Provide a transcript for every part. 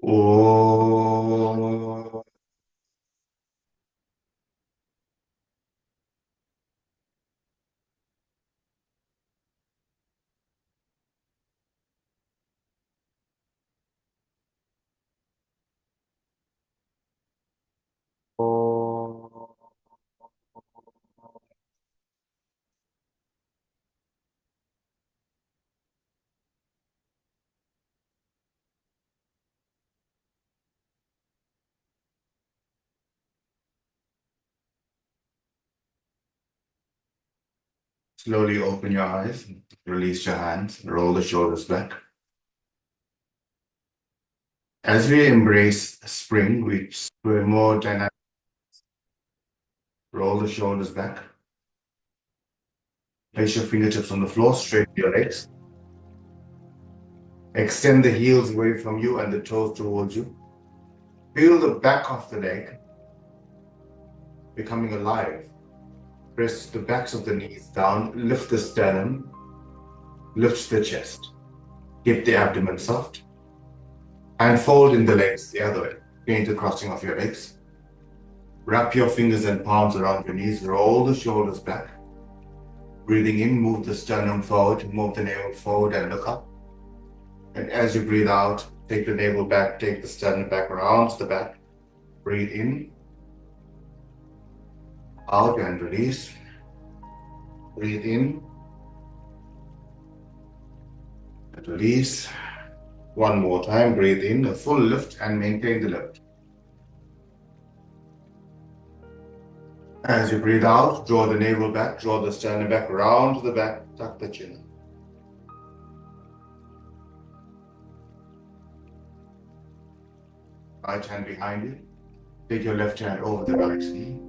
Oh. Slowly open your eyes, release your hands, roll the shoulders back. As we embrace spring, we're more dynamic. Roll the shoulders back. Place your fingertips on the floor, straighten your legs. Extend the heels away from you and the toes towards you. Feel the back of the leg becoming alive. Press the backs of the knees down, lift the sternum, lift the chest. Keep the abdomen soft. And fold in the legs the other way. Paint the crossing of your legs. Wrap your fingers and palms around your knees. Roll the shoulders back. Breathing in, move the sternum forward, move the navel forward and look up. And as you breathe out, take the navel back, take the sternum back around the back. Breathe in, out and release. Breathe in and release. One more time, breathe in, a full lift and maintain the lift. As you breathe out, draw the navel back, draw the sternum back, round the back, tuck the chin. Right hand behind you. Take your left hand over the right knee.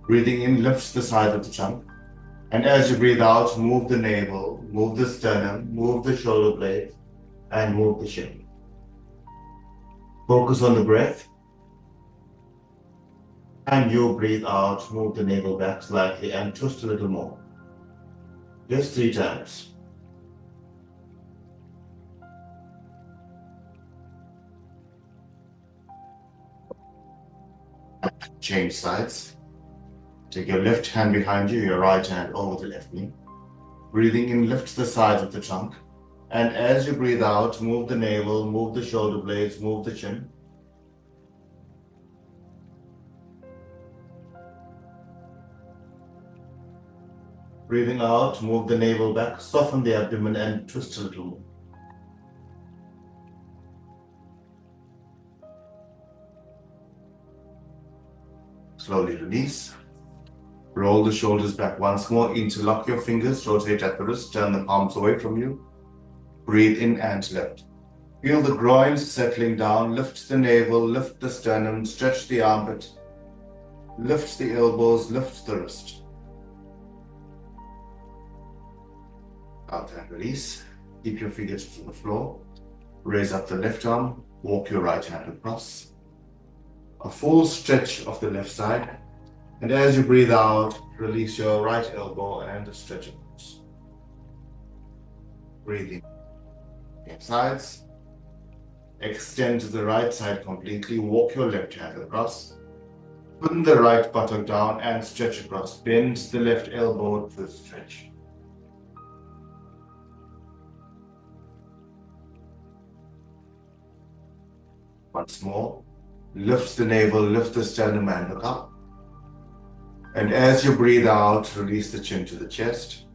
Breathing in lifts the side of the trunk. And as you breathe out, move the navel, move the sternum, move the shoulder blades, and move the chin. Focus on the breath. And you breathe out, move the navel back slightly and twist a little more. Just 3 times. Change sides. Take your left hand behind you, your right hand over the left knee. Breathing in lifts the sides of the trunk. And as you breathe out, move the navel, move the shoulder blades, move the chin. Breathing out, move the navel back, soften the abdomen and twist a little more. Slowly release. Roll the shoulders back once more, interlock your fingers, rotate at the wrist, turn the palms away from you. Breathe in and lift. Feel the groins settling down, lift the navel, lift the sternum, stretch the armpit, lift the elbows, lift the wrist. Out and release. Keep your fingertips on the floor. Raise up the left arm, walk your right hand across. A full stretch of the left side. And as you breathe out, release your right elbow and stretch across. Breathing. Sides. Extend to the right side completely. Walk your left hand across. Put the right buttock down and stretch across. Bend the left elbow to stretch. Once more. Lift the navel, lift the sternum and look up. And as you breathe out, release the chin to the chest.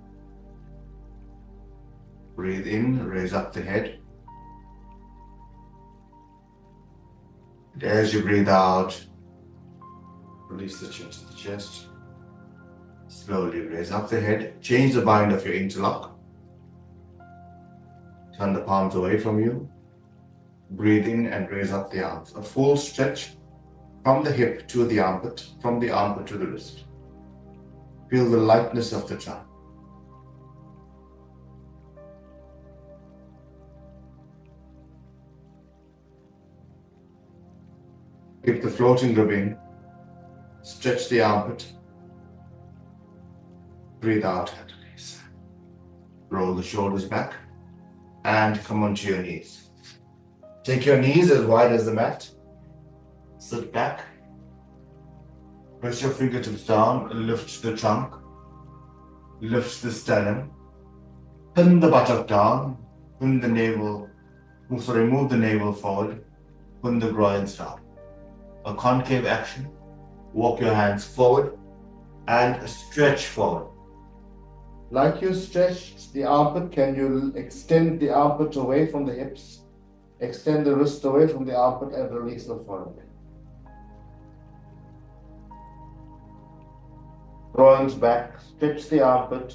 Breathe in, raise up the head. And as you breathe out, release the chin to the chest. Slowly raise up the head. Change the bind of your interlock. Turn the palms away from you. Breathe in and raise up the arms. A full stretch from the hip to the armpit, from the armpit to the wrist. Feel the lightness of the trunk. Keep the floating rib in. Stretch the armpit. Breathe out and release. Roll the shoulders back and come onto your knees. Take your knees as wide as the mat. Sit back. Press your fingertips down. Lift the trunk. Lift the sternum. Pin the buttock down. Pin the navel. Move the navel forward. Pin the groins down. A concave action. Walk your hands forward and stretch forward. Like you stretched the armpit, can you extend the armpit away from the hips? Extend the wrist away from the armpit and release the forehead. Groins back, stretch the armpit,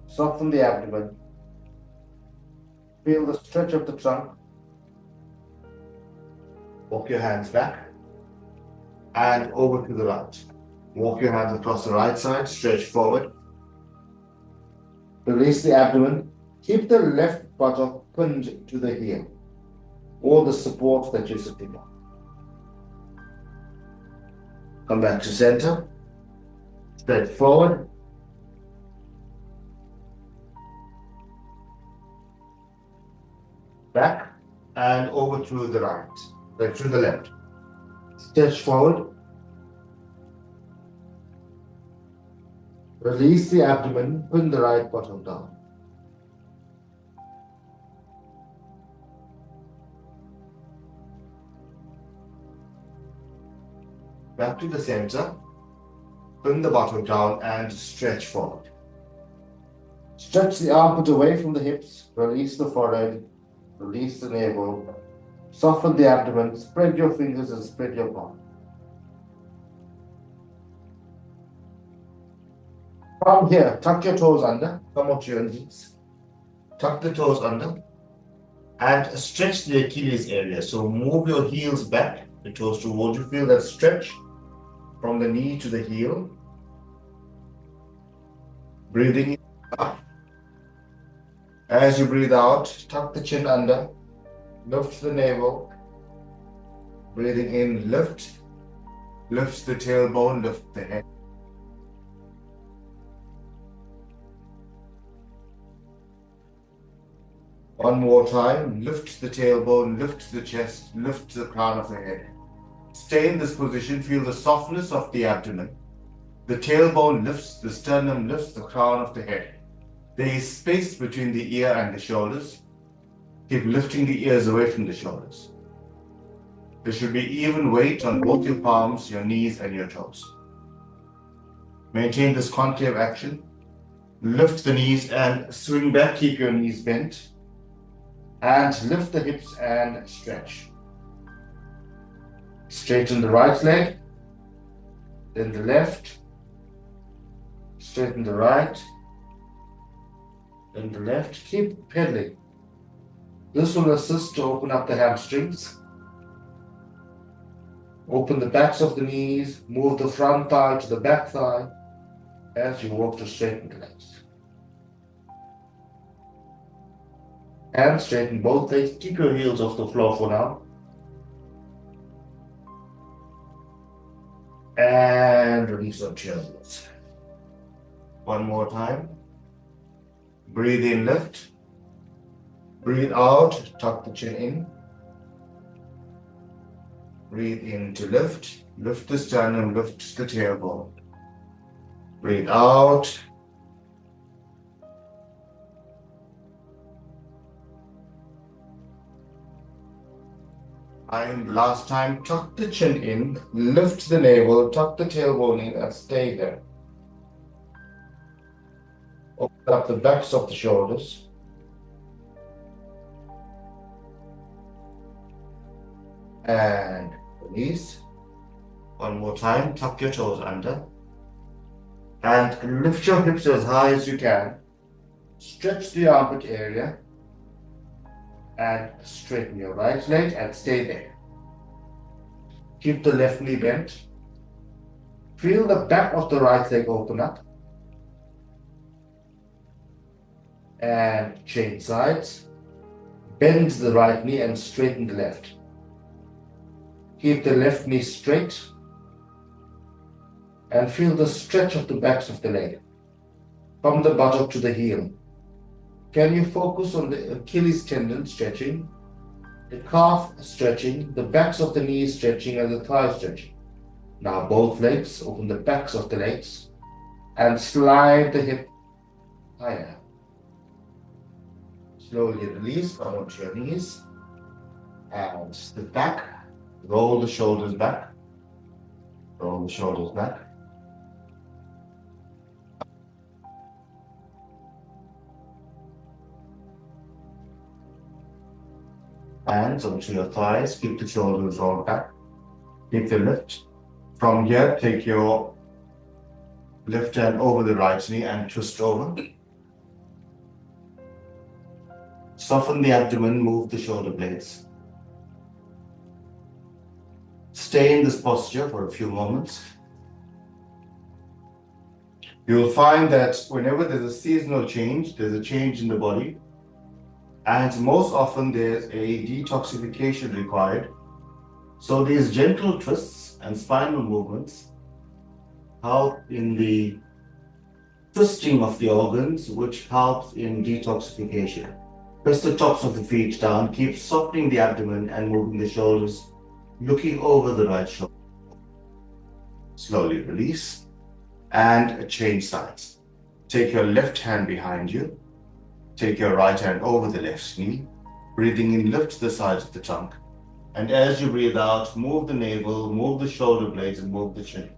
soften the abdomen, feel the stretch of the trunk. Walk your hands back and over to the right. Walk your hands across the right side, stretch forward. Release the abdomen. Keep the left buttock pinned to the heel or the support that you're sitting on. Come back to center. Stretch forward. Back and over to the right, to the left. Stretch forward. Release the abdomen, pin the right bottom down. Back to the center, pin the bottom down and stretch forward. Stretch the armpit away from the hips, release the forehead, release the navel, soften the abdomen, spread your fingers and spread your palm. From here, tuck your toes under, come onto your knees. Tuck the toes under and stretch the Achilles area. So move your heels back, the toes towards you. Feel that stretch from the knee to the heel. Breathing in up. As you breathe out, tuck the chin under, lift the navel. Breathing in, lift the tailbone, lift the head. One more time, lift the tailbone, lift the chest, lift the crown of the head. Stay in this position, feel the softness of the abdomen. The tailbone lifts, the sternum lifts, the crown of the head. There is space between the ear and the shoulders. Keep lifting the ears away from the shoulders. There should be even weight on both your palms, your knees, and your toes. Maintain this concave action. Lift the knees and swing back, keep your knees bent. And lift the hips and stretch. Straighten the right leg, then the left. Straighten the right, then the left. Keep pedaling. This will assist to open up the hamstrings. Open the backs of the knees, move the front thigh to the back thigh as you walk to straighten the legs. And straighten both legs. Keep your heels off the floor for now. And release onto your heels. One more time. Breathe in, lift. Breathe out, tuck the chin in. Breathe in to lift. Lift the sternum, lift the tailbone. Breathe out. And last time, tuck the chin in, lift the navel, tuck the tailbone in and stay there. Open up the backs of the shoulders. And release. One more time, tuck your toes under. And lift your hips as high as you can. Stretch the armpit area. And straighten your right leg and stay there. Keep the left knee bent. Feel the back of the right leg open up. And change sides. Bend the right knee and straighten the left. Keep the left knee straight. And feel the stretch of the backs of the leg. From the buttock to the heel. Can you focus on the Achilles tendon stretching, the calf stretching, the backs of the knees stretching, and the thighs stretching? Now both legs, open the backs of the legs and slide the hip higher. Slowly release, come onto your knees and the back. Roll the shoulders back. Roll the shoulders back. Hands onto your thighs. Keep the shoulders rolled back. Keep the lift. From here, take your left hand over the right knee and twist over. Soften the abdomen, move the shoulder blades. Stay in this posture for a few moments. You'll find that whenever there's a seasonal change, there's a change in the body. And most often there's a detoxification required. So these gentle twists and spinal movements help in the twisting of the organs, which helps in detoxification. Press the tops of the feet down, keep softening the abdomen and moving the shoulders, looking over the right shoulder. Slowly release and change sides. Take your left hand behind you. Take your right hand over the left knee. Breathing in, lift the sides of the trunk. And as you breathe out, move the navel, move the shoulder blades, and move the chin.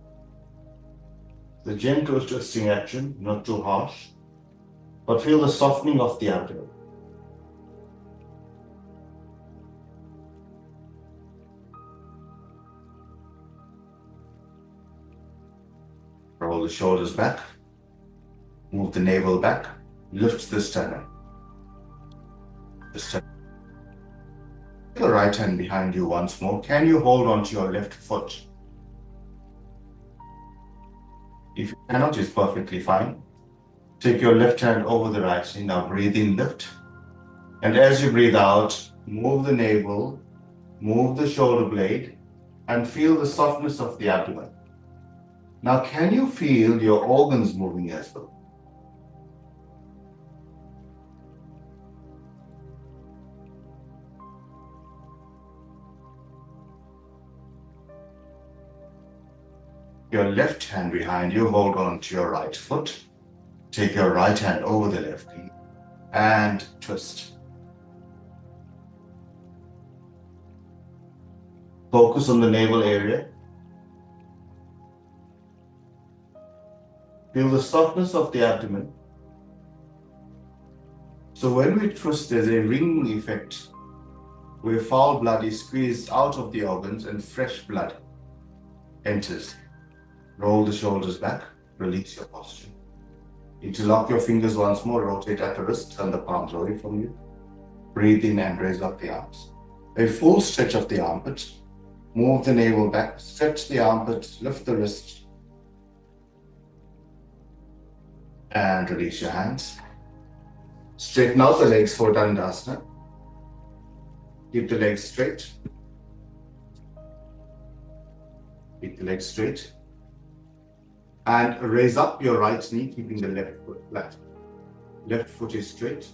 The gentle twisting action, not too harsh, but feel the softening of the abdomen. Roll the shoulders back, move the navel back, lift the sternum. Take the right hand behind you once more. Can you hold on to your left foot? If you cannot, it's perfectly fine. Take your left hand over the right knee. Now breathe in, lift. And as you breathe out, move the navel, move the shoulder blade, and feel the softness of the abdomen. Now, can you feel your organs moving as well? Your left hand behind you, hold on to your right foot. Take your right hand over the left knee and twist. Focus on the navel area. Feel the softness of the abdomen. So when we twist, there's a ringing effect where foul blood is squeezed out of the organs and fresh blood enters. Roll the shoulders back, release your posture. Interlock your fingers once more, rotate at the wrist, turn the palms away from you. Breathe in and raise up the arms. A full stretch of the armpit. Move the navel back, stretch the armpit, lift the wrist, and release your hands. Straighten out the legs for Dandasana. Keep the legs straight. Keep the legs straight. And raise up your right knee, keeping the left foot flat. Left foot is straight,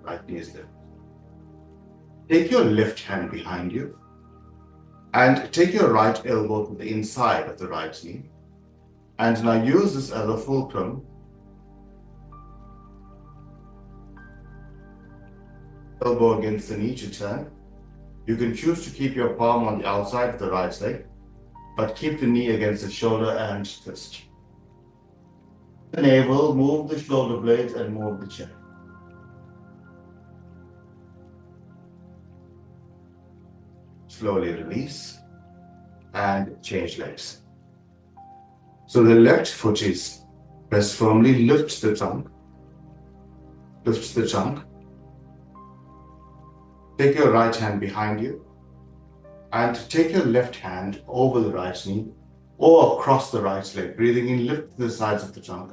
right knee is left. Take your left hand behind you and take your right elbow to the inside of the right knee. And now use this as a fulcrum. Elbow against the knee to turn. You can choose to keep your palm on the outside of the right leg, but keep the knee against the shoulder and twist. The navel, move the shoulder blades and move the chin. Slowly release and change legs. So the left foot is press firmly, lift the trunk. Lift the trunk. Take your right hand behind you and take your left hand over the right knee or across the right leg. Breathing in, lift the sides of the trunk.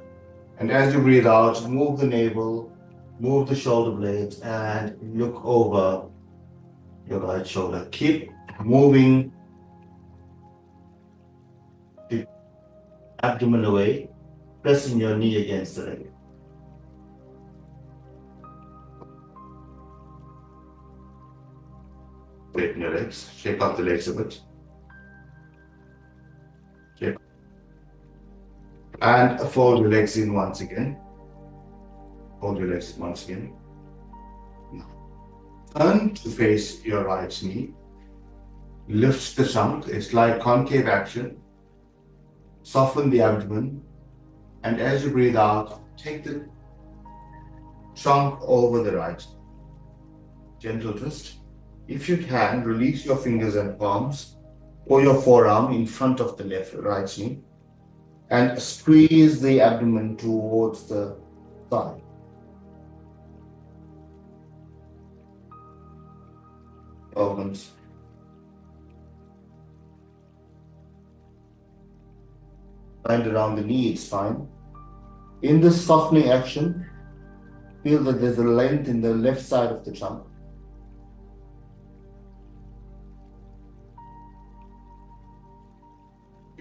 And as you breathe out, move the navel, move the shoulder blades, and look over your right shoulder. Keep moving the abdomen away, pressing your knee against the leg. Straighten your legs, shake out the legs a bit. And fold your legs in once again. Fold your legs in once again. Now, turn to face your right knee. Lift the trunk, it's like concave action. Soften the abdomen. And as you breathe out, take the trunk over the right. Gentle twist. If you can, release your fingers and palms or your forearm in front of the right knee and squeeze the abdomen towards the thigh. Organs. Bind around the knee, it's fine. In this softening action, feel that there's a length in the left side of the trunk.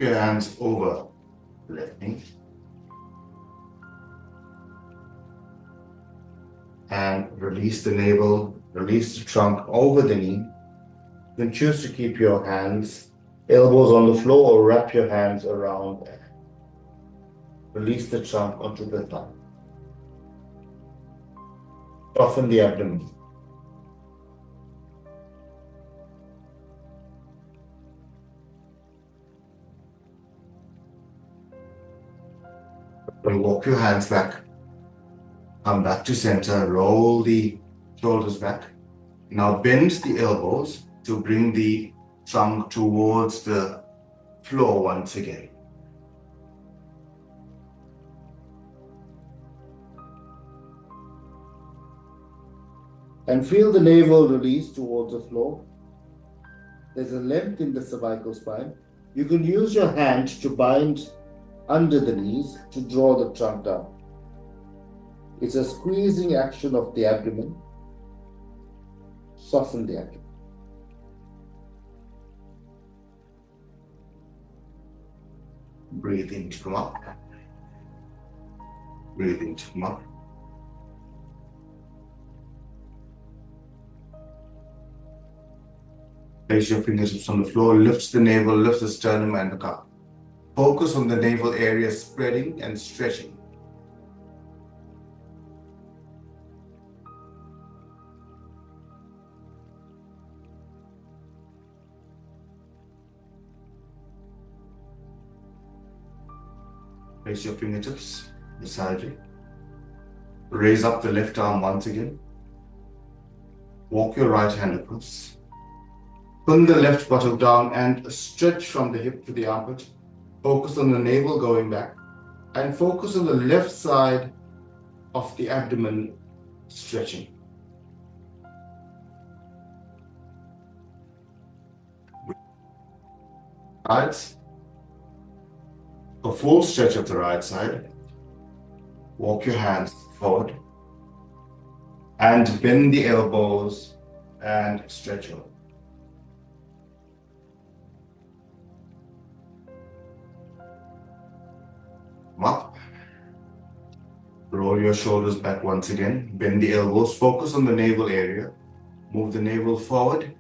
Your hands over the left knee. And release the navel, release the trunk over the knee. Then choose to keep your hands, elbows on the floor, or wrap your hands around there. Release the trunk onto the thigh. Soften the abdomen. Then walk your hands back. Come back to center, roll the shoulders back. Now bend the elbows to bring the trunk towards the floor once again. And feel the navel release towards the floor. There's a length in the cervical spine. You can use your hand to bind under the knees to draw the trunk down. It's a squeezing action of the abdomen. Soften the abdomen. Breathe in to come up. Breathe in to come up. Place your fingertips on the floor, lift the navel, lift the sternum and the cup. Focus on the navel area spreading and stretching. Place your fingertips beside you. Raise up the left arm once again. Walk your right hand across. Pin the left buttock down and stretch from the hip to the armpit. Focus on the navel going back and focus on the left side of the abdomen stretching. Right. A full stretch of the right side. Walk your hands forward and bend the elbows and stretch over. Come up. Roll your shoulders back once again. Bend the elbows. Focus on the navel area. Move the navel forward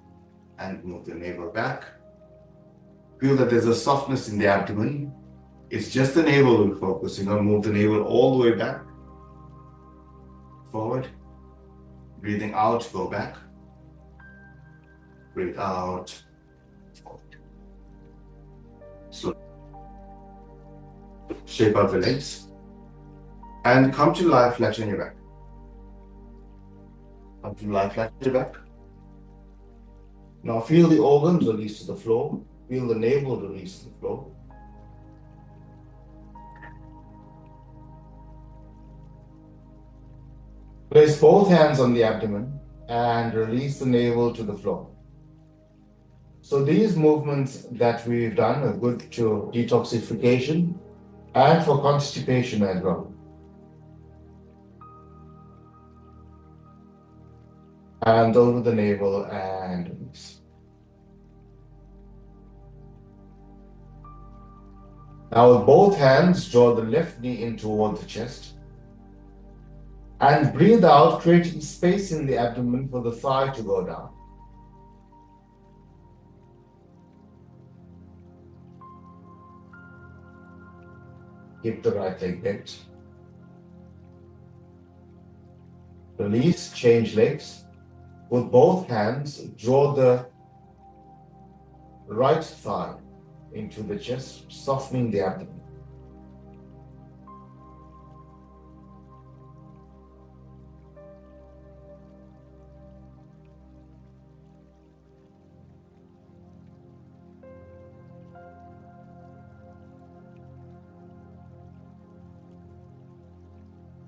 and move the navel back. Feel that there's a softness in the abdomen. It's just the navel we're focusing on. Move the navel all the way back. Forward. Breathing out, go back. Breathe out. Forward. Slow. Shape out the legs. And come to lie flat on your back. Come to lie flat on your back. Now feel the organs release to the floor. Feel the navel release to the floor. Place both hands on the abdomen and release the navel to the floor. So these movements that we've done are good to detoxification and for constipation as well. Hands over the navel and release. Now with both hands, draw the left knee in toward the chest. And breathe out, creating space in the abdomen for the thigh to go down. Keep the right leg bent. Release, change legs. With both hands, draw the right thigh into the chest, softening the abdomen.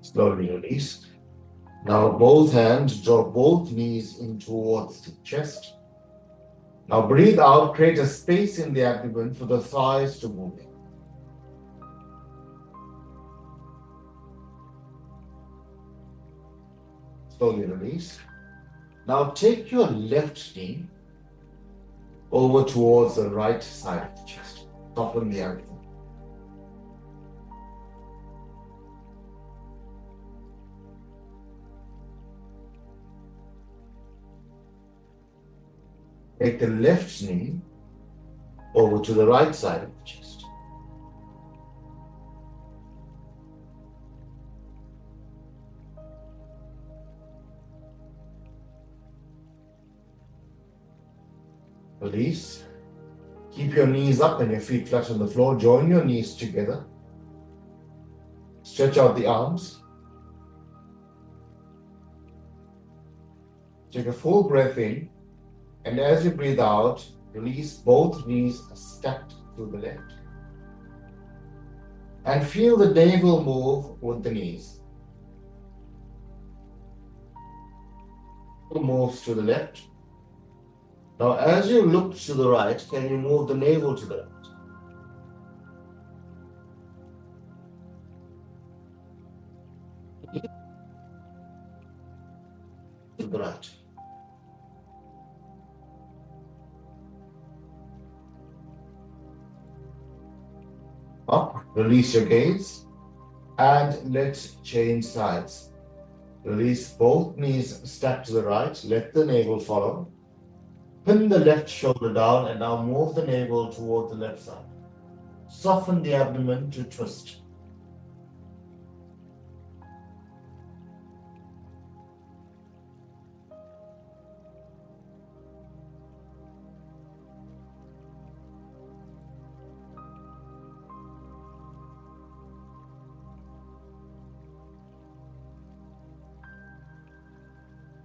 Slowly release. Now both hands, draw both knees in towards the chest. Now breathe out, create a space in the abdomen for the thighs to move in. Slowly release. Now take your left knee over towards the right side of the chest. Soften the abdomen. Take the left knee over to the right side of the chest. Release. Keep your knees up and your feet flat on the floor. Join your knees together. Stretch out the arms. Take a full breath in, and as you breathe out, release both knees stacked to the left. And feel the navel move with the knees. Moves to the left. Now, as you look to the right, can you move the navel to the left? To the right. Up, release your gaze, and let's change sides. Release both knees stacked to the right, let the navel follow. Pin the left shoulder down and now move the navel toward the left side. Soften the abdomen to twist.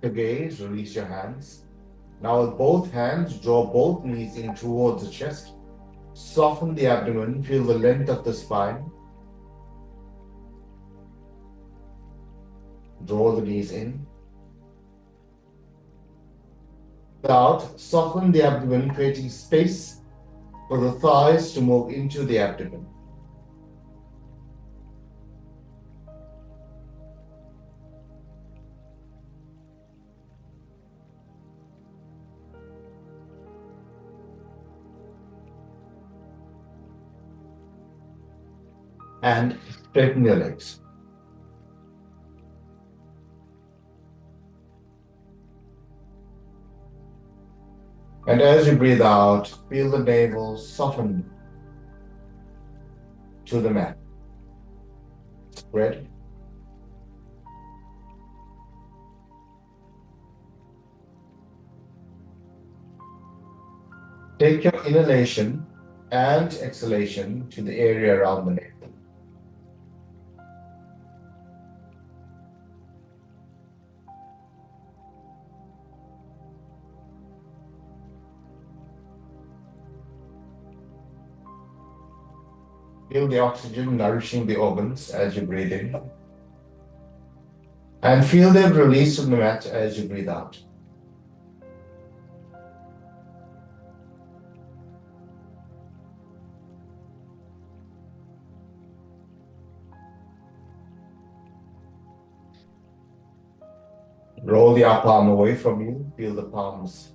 The gaze, release your hands. Now with both hands, draw both knees in towards the chest. Soften the abdomen, feel the length of the spine. Draw the knees in. Out, soften the abdomen, creating space for the thighs to move into the abdomen. And straighten your legs. And as you breathe out, feel the navel soften to the mat. Spread. Take your inhalation and exhalation to the area around the navel. Feel the oxygen nourishing the organs as you breathe in. And feel them release from the mat as you breathe out. Roll the upper arm away from you. Feel the palms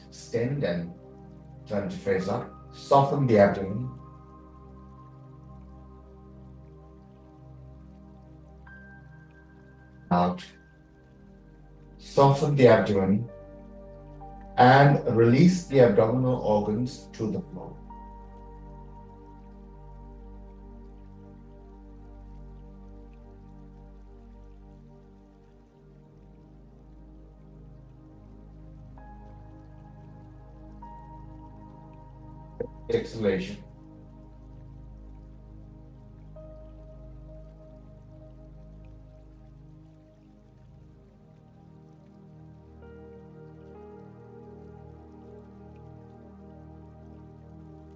extend and turn to face up. Soften the abdomen. Out. Soften the abdomen and release the abdominal organs to the floor. exhalation.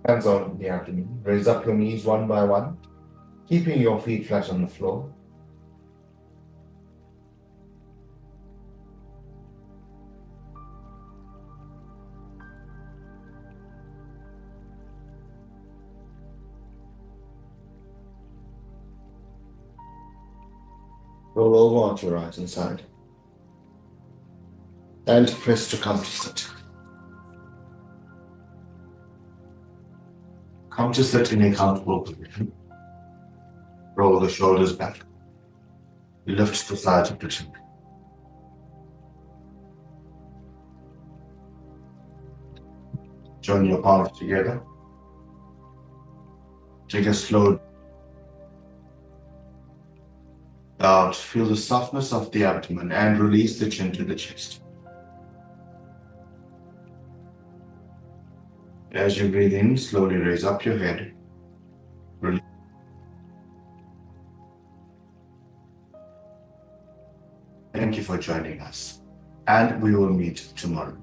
Hands on the abdomen. Raise up your knees one by one, keeping your feet flat on the floor. Roll over onto your right hand side. And press to come to sit. Come to sit in a comfortable position. Roll the shoulders back. Lift the sides of the chin. Join your palms together. Take a slow out. Feel the softness of the abdomen and release the chin to the chest. As you breathe in, slowly raise up your head. Release. Thank you for joining us, and we will meet tomorrow.